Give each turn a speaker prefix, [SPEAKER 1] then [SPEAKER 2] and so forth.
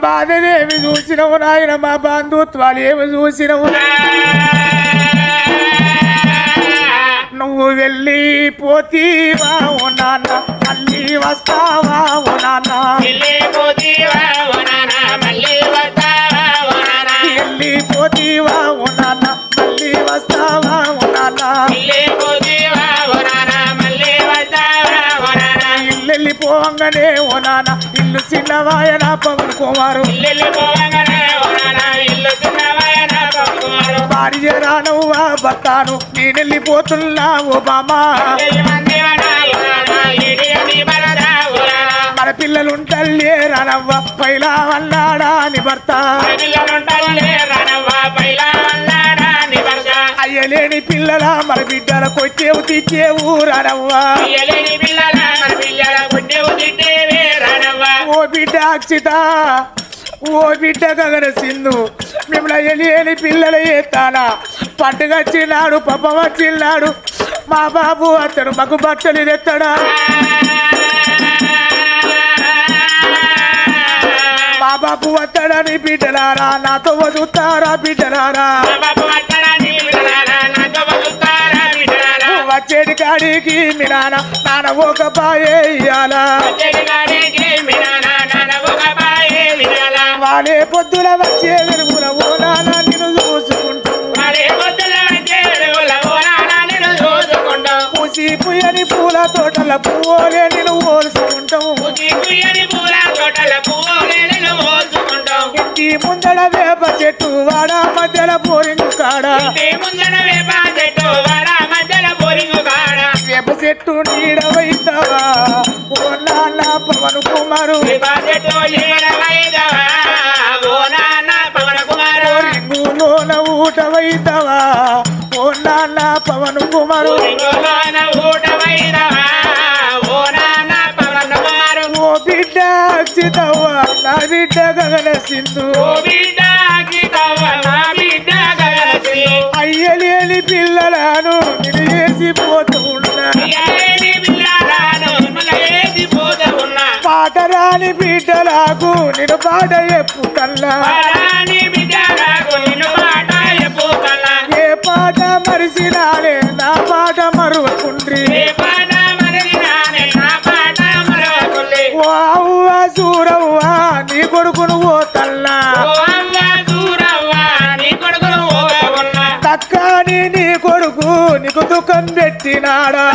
[SPEAKER 1] బాధనేమి చూసినవు నాయన మా బంధుత్వాలు ఏమి చూసినవు నువ్వు వెళ్ళి పోతీవా ఓ నాన్న మళ్ళీ వస్తావా ఓ నాన్న వెళ్ళి పోతీవా ఓ నాన్న మళ్ళీ వస్తావా ఓ ఇల్లు వెళ్ళిపోవంగానే ఓ నాన్న ఇల్లు చిన్నవాయన పవన్ కుమారు భార్య రానవ్వా బతాను నేను వెళ్ళిపోతున్నా ఓ బామా మన పిల్లలుంటల్లే రానవ్వ పైలా అన్నాడా అని భర్త అయ్యలేని పిల్లల మన బిడ్డల కొట్టేవు తిట్టేవు రానవ్వా ఓ బిడ్డ అక్షిత ఓ బిడ్డ గగన సింధు మిమ్మల్ని ఎలియని పిల్లలు ఎత్తానా పండుగ వచ్చినాడు పప్ప వచ్చినాడు మా బాబు అతడు మాకు బట్టలు తెస్తాడా మా బాబు వస్తాడని బిడ్డలారా నాతో వదుతారా బిడ్డలారా వచ్చేటి కాడికి మీ నాన్న ఒక బాయే ఇయ్యాలా వాడే పొద్దుల వచ్చే వెలుగుల ఓ నాన్న నిన్ను చూసుకుంటూ పూసి పుయ్యని పూల తోటల పువ్వులే నిన్ను ఓల్చుకుంటాము ఇంటి ముందడ వేప చెట్టు వాడ మధ్యల బోరింగు కాడ వేప చెట్టు నీడవైతావా ఓ నాన్న పవన్ కుమారు రింగులోన ఊటవైతావా ఓ నాన్న పవన్ కుమారు ఓ బిడ్డ అక్షితవ్వా నా బిడ్డ గగన సింధు అయ్యలేని పిల్లలను నేను వేసిపోతూ ఉన్నా పాట రాని బిడ్డలకు నేను పాట ఎప్పుకల్లా ఏ పాట మరిసినానే నా పాట మరువకుండ్రి ఓ అవ్వ చూరవ్వా నీ కొడుకును ఓ తల్లా తక్కని నీ కొడుకు నీకు దుఃఖం పెట్టినాడా